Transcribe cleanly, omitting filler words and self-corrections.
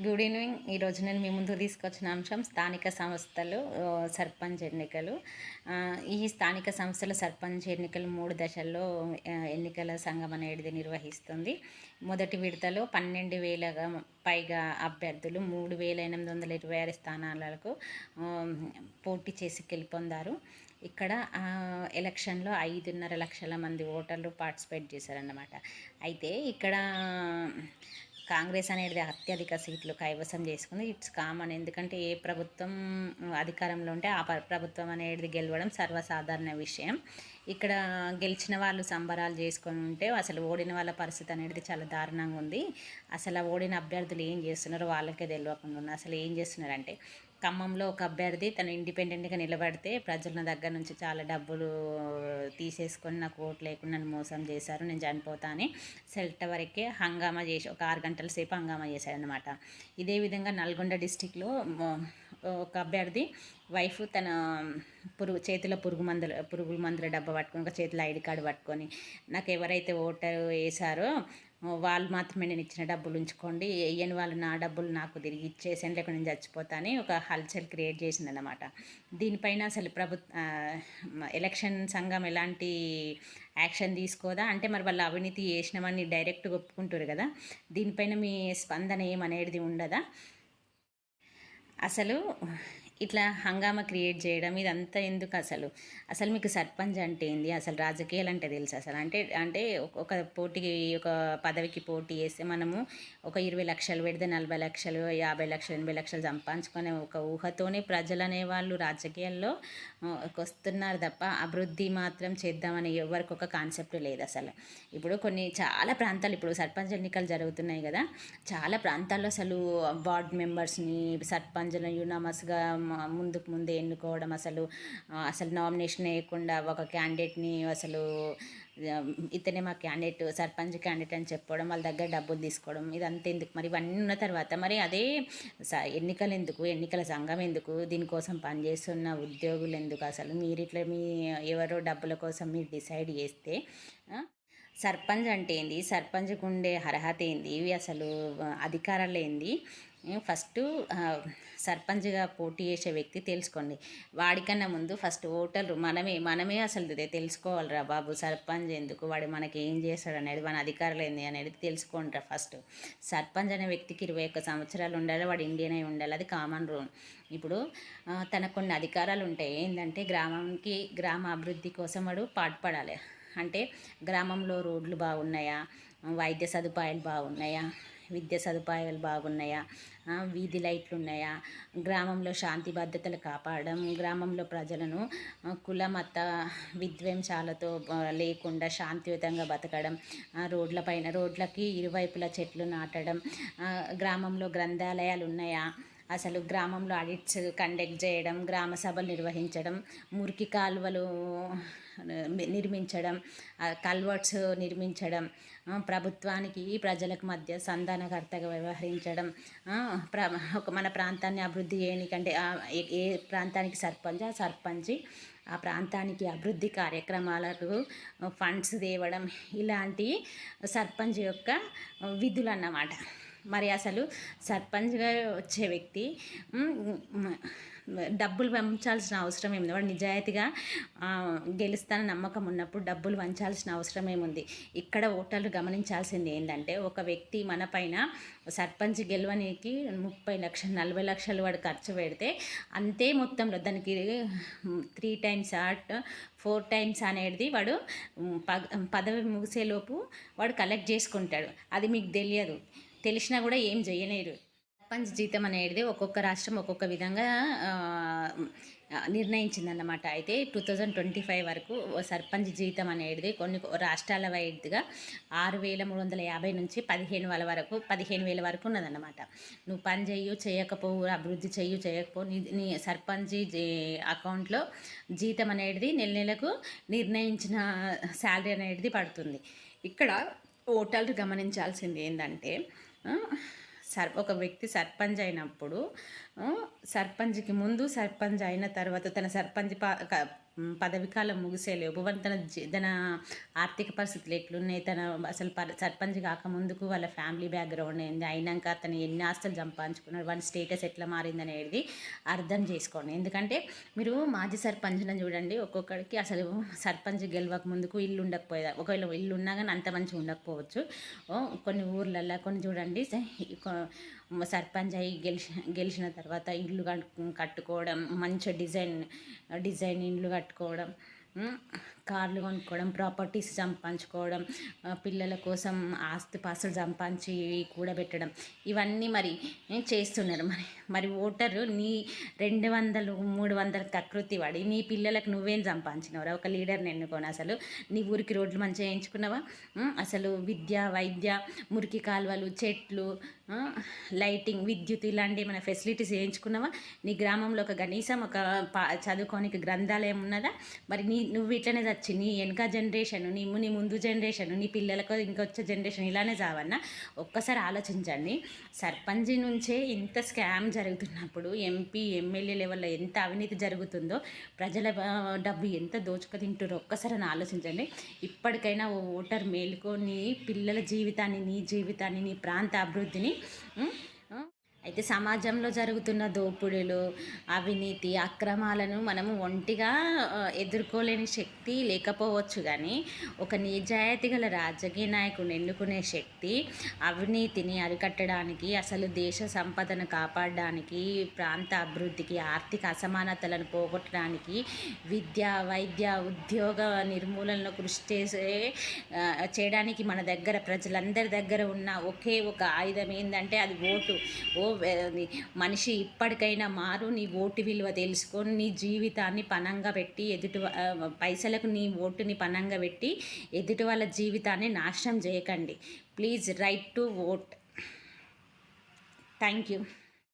Good evening. ఈరోజు నేను మీ ముందుకు తీసుకొచ్చిన అంశం స్థానిక సంస్థలు సర్పంచ్ ఎన్నికలు. ఈ స్థానిక సంస్థల సర్పంచ్ ఎన్నికలు 3 దశల్లో ఎన్నికల సంఘం అనేది నిర్వహిస్తుంది. మొదటి విడతలో 12,000 పైగా అభ్యర్థులు 3,826 స్థానాలకు పోటీ చేసి గెలుపొందారు. ఇక్కడ ఎలక్షన్లో 5.5 లక్షల మంది ఓటర్లు పార్టిసిపేట్ చేశారన్నమాట. అయితే ఇక్కడ కాంగ్రెస్ అనేది అత్యధిక సీట్లు కైవసం చేసుకుంది. ఇట్స్ కామన్, ఎందుకంటే ఏ ప్రభుత్వం అధికారంలో ఉంటే ఆ ప్రభుత్వం అనేది గెలవడం సర్వసాధారణ విషయం. ఇక్కడ గెలిచిన వాళ్ళు సంబరాలు చేసుకొని ఉంటే అసలు ఓడిన వాళ్ళ పరిస్థితి అనేది చాలా దారుణంగా ఉంది. అసలు ఓడిన అభ్యర్థులు ఏం చేస్తున్నారో వాళ్ళకే తెలియకుండా ఉన్నారు. అసలు ఏం చేస్తున్నారంటే, ఖమ్మంలో ఒక అభ్యర్థి తను ఇండిపెండెంట్గా నిలబడితే ప్రజల దగ్గర నుంచి చాలా డబ్బులు తీసేసుకొని నాకు ఓటు లేకుండా నన్ను మోసం చేశారు, నేను చనిపోతా అని సెల్ట వరకే హంగామా చేసి ఒక 6 గంటల సేపు హంగామా చేశారనమాట. ఇదే విధంగా నల్గొండ డిస్టిక్లో ఒక అభ్యర్థి వైఫ్ తన చేతిలో పురుగుల మందుల డబ్బా పట్టుకొని, ఒక చేతిలో ఐడి కార్డు పట్టుకొని, నాకు ఎవరైతే ఓటర్ వేశారో వాళ్ళు మాత్రమే నేను ఇచ్చిన డబ్బులు ఉంచుకోండి, వేయని వాళ్ళు నా డబ్బులు నాకు తిరిగి ఇచ్చేసాను, లేకుండా నేను చచ్చిపోతా అని ఒక హల్చల్ క్రియేట్ చేసిందన్నమాట. దీనిపైన అసలు ఎలక్షన్ సంఘం ఎలాంటి యాక్షన్ తీసుకోదా అంటే, మరి వాళ్ళు అవినీతి చేసినామని డైరెక్ట్గా ఒప్పుకుంటారు కదా, దీనిపైన మీ స్పందన ఏమనేది ఉండదా? అసలు ఇట్లా హంగామా క్రియేట్ చేయడం ఇదంతా ఎందుకు? అసలు మీకు సర్పంచ్ అంటే ఏంది? అసలు రాజకీయాలు అంటే తెలుసు అసలు? అంటే ఒక పోటీకి, ఒక పదవికి పోటీ చేస్తే మనము ఒక 20 లక్షలు పెడితే 40 లక్షలు, 50 లక్షలు, 80 లక్షలు సంపాదించుకునే ఒక ఊహతోనే ప్రజలు అనేవాళ్ళు రాజకీయాల్లో వస్తున్నారు తప్ప అభివృద్ధి మాత్రం చేద్దామని ఎవరికి ఒక కాన్సెప్ట్ లేదు అసలు. ఇప్పుడు చాలా ప్రాంతాలు ఇప్పుడు సర్పంచ్ ఎన్నికలు జరుగుతున్నాయి కదా, చాలా ప్రాంతాల్లో అసలు వార్డ్ మెంబర్స్ని సర్పంచ్లను యునామస్గా ముందే ఎన్నుకోవడం, అసలు నామినేషన్ వేయకుండా ఒక క్యాండిడేట్ని అసలు ఇతనే మా క్యాండిడేట్, సర్పంచ్ క్యాండిడేట్ అని చెప్పడం, వాళ్ళ దగ్గర డబ్బులు తీసుకోవడం, ఇదంతా ఎందుకు? మరి ఇవన్నీ ఉన్న తర్వాత మరి అదే ఎన్నికలు ఎందుకు? ఎన్నికల సంఘం ఎందుకు? దీనికోసం పనిచేస్తున్న ఉద్యోగులు ఎందుకు? అసలు మీరు ఇట్లా ఎవరో డబ్బుల కోసం మీరు డిసైడ్ చేస్తే సర్పంచ్ అంటే ఏంది? సర్పంచ్కి ఉండే అర్హత ఏంది? ఇవి అసలు అధికారాలు ఏంది? ఫస్ట్ సర్పంచ్గా పోటీ చేసే వ్యక్తి తెలుసుకోండి. వాడికన్నా ముందు ఫస్ట్ ఓటర్లు మనమే అసలు తెలుసుకోవాలిరా బాబు, సర్పంచ్ ఎందుకు, వాడు మనకి ఏం చేస్తాడు అనేది, మన అధికారులు ఏంది అనేది తెలుసుకోండిరా ఫస్ట్. సర్పంచ్ అనే వ్యక్తికి 21 సంవత్సరాలు ఉండాలి, వాడు ఇండియన్ అయి ఉండాలి, అది కామన్ రూల్. ఇప్పుడు తనకు కొన్ని అధికారాలు ఉంటాయి. ఏంటంటే గ్రామ అభివృద్ధి కోసం వాడు పాటుపడాలి. అంటే గ్రామంలో రోడ్లు బాగున్నాయా, వైద్య సదుపాయాలు బాగున్నాయా, విద్య సదుపాయాలు బాగున్నాయా, వీధి లైట్లు ఉన్నాయా, గ్రామంలో శాంతి భద్రతలు కాపాడడం, గ్రామంలో ప్రజలను కుల మత విద్వేషాలతో లేకుండా శాంతియుతంగా బతకడం, రోడ్లకి ఇరువైపుల చెట్లు నాటడం, గ్రామంలో గ్రంథాలయాలు ఉన్నాయా, అసలు గ్రామంలో ఆడిట్స్ కండక్ట్ చేయడం, గ్రామ సభలు నిర్వహించడం, మురికి కాలువలు నిర్మించడం, కల్వర్ట్స్ నిర్మించడం, ప్రభుత్వానికి ప్రజలకు మధ్య సంధానకర్తగా వ్యవహరించడం, మన ప్రాంతాన్ని అభివృద్ధి చేయడానికంటే ఏ ప్రాంతానికి సర్పంచి ఆ ప్రాంతానికి అభివృద్ధి కార్యక్రమాలకు ఫండ్స్ తేవడం, ఇలాంటి సర్పంచ్ యొక్క విధులు అన్నమాట. మరి అసలు సర్పంచ్గా వచ్చే వ్యక్తి డబ్బులు పంచాల్సిన అవసరం ఏముంది? వాడు నిజాయితీగా గెలుస్తానని నమ్మకం ఉన్నప్పుడు డబ్బులు పంచాల్సిన అవసరం ఏముంది? ఇక్కడ ఓటర్లు గమనించాల్సింది ఏంటంటే, ఒక వ్యక్తి మన పైన సర్పంచ్ గెలవడానికి 30 లక్షలు 40 లక్షలు వాడు ఖర్చు పెడితే అంతే మొత్తంలో దానికి 3 టైమ్స్ 4 టైమ్స్ అనేది వాడు పదవి ముగిసేలోపు వాడు కలెక్ట్ చేసుకుంటాడు. అది మీకు తెలిసినా కూడా ఏం చేయలేరు. సర్పంచ్ జీతం అనేది ఒక్కొక్క రాష్ట్రం ఒక్కొక్క విధంగా నిర్ణయించిందన్నమాట. అయితే 2025 వరకు సర్పంచ్ జీతం అనేది కొన్ని రాష్ట్రాల వైద్యుగా 6,350 నుంచి 15,000 వరకు ఉన్నదన్నమాట. నువ్వు పని చేయకపోవు, అభివృద్ధి చేయకపోవు, నీ సర్పంచ్ అకౌంట్లో జీతం అనేది నెలకు నిర్ణయించిన శాలరీ అనేది పడుతుంది. ఇక్కడ ఓటర్లు గమనించాల్సింది ఏంటంటే, ఒక వ్యక్తి సర్పంచ్ అయినప్పుడు, సర్పంచ్కి ముందు, సర్పంచ్ అయిన తర్వాత తన సర్పంచ్ పదవి కాలం ముగిసేలోపు తన ఆర్థిక పరిస్థితులు ఎట్లున్నాయి, తన అసలు సర్పంచ్ కాకముందుకు వాళ్ళ ఫ్యామిలీ బ్యాక్గ్రౌండ్ ఏంది, అయినాక అతను ఎన్ని ఆస్తులు సంపాదించుకున్నాడు, వాళ్ళ స్టేటస్ ఎట్లా మారింది అనేది అర్థం చేసుకోండి. ఎందుకంటే మీరు మాజీ సర్పంచ్ని చూడండి, ఒక్కొక్కడికి అసలు సర్పంచ్ గెలవక ముందుకు ఇల్లు ఉండకపోయేది, ఒకవేళ ఇల్లు ఉన్నా కానీ అంత మంచిగా ఉండకపోవచ్చు. కొన్ని ఊర్లల్లో కొన్ని చూడండి సర్పంచ్ అయ్యి గెలిచిన తర్వాత ఇల్లు కట్టుకోవడం, మంచి డిజైన్ ఇండ్లు కట్టుకోవడం, కార్లు కొనుక్కోవడం, ప్రాపర్టీస్ సంపాదించుకోవడం, పిల్లల కోసం ఆస్తిపాస్తులు సంపాదించి కూడబెట్టడం, ఇవన్నీ మరి చేస్తున్నారు. మరి ఓటరు నీ 200 300 కకృతి పడి నీ పిల్లలకు నువ్వేం సంపాదించినవరా? ఒక లీడర్ని ఎన్నుకొని అసలు నీ ఊరికి రోడ్లు మంచిగా వేయించుకున్నావా? అసలు విద్య, వైద్య, మురికి కాలువలు, చెట్లు, లైటింగ్, విద్యుత్ ఇలాంటి మన ఫెసిలిటీస్ వేయించుకున్నావా? నీ గ్రామంలో ఒక కనీసం ఒక చదువుకోనికి గ్రంథాలయం ఉన్నదా? మరి నువ్వు ఇట్లనే చచ్చి నీ వెనక జనరేషన్, నీ ముందు జనరేషన్, నీ పిల్లలకు ఇంకొచ్చే జనరేషన్ ఇలానే చావన్నా? ఒక్కసారి ఆలోచించండి. సర్పంచ్ నుంచే ఇంత స్కామ్ జరుగుతున్నప్పుడు ఎంపీ, ఎమ్మెల్యే లెవెల్లో ఎంత అవినీతి జరుగుతుందో, ప్రజల డబ్బు ఎంత దోచుకు తింటారో ఒక్కసారి ఆలోచించండి. ఇప్పటికైనా ఓ ఓటర్ మేలుకో, నీ పిల్లల జీవితాన్ని, నీ జీవితాన్ని, నీ ప్రాంత అభివృద్ధిని. అయితే సమాజంలో జరుగుతున్న దోపిడీలు, అవినీతి, అక్రమాలను మనము ఒంటిగా ఎదుర్కోలేని శక్తి లేకపోవచ్చు, కానీ ఒక నిజాయితీ గల రాజకీయ నాయకుని ఎన్నుకునే శక్తి, అవినీతిని అరికట్టడానికి, అసలు దేశ సంపదను కాపాడడానికి, ప్రాంత అభివృద్ధికి, ఆర్థిక అసమానతలను పోగొట్టడానికి, విద్య, వైద్య, ఉద్యోగ నిర్మూలనలో కృషి చేయడానికి మన దగ్గర, ప్రజలందరి దగ్గర ఉన్న ఒకే ఒక ఆయుధం ఏంటంటే అది ఓటు. మనిషి ఇప్పటికైనా మారు, నీ ఓటు విలువ తెలుసుకొని, నీ జీవితాన్ని పణంగా పెట్టి పైసలకు నీ ఓటుని పణంగా పెట్టి ఎదుటి వాళ్ళ జీవితాన్ని నాశనం చేయకండి. Please right to vote. Thank you.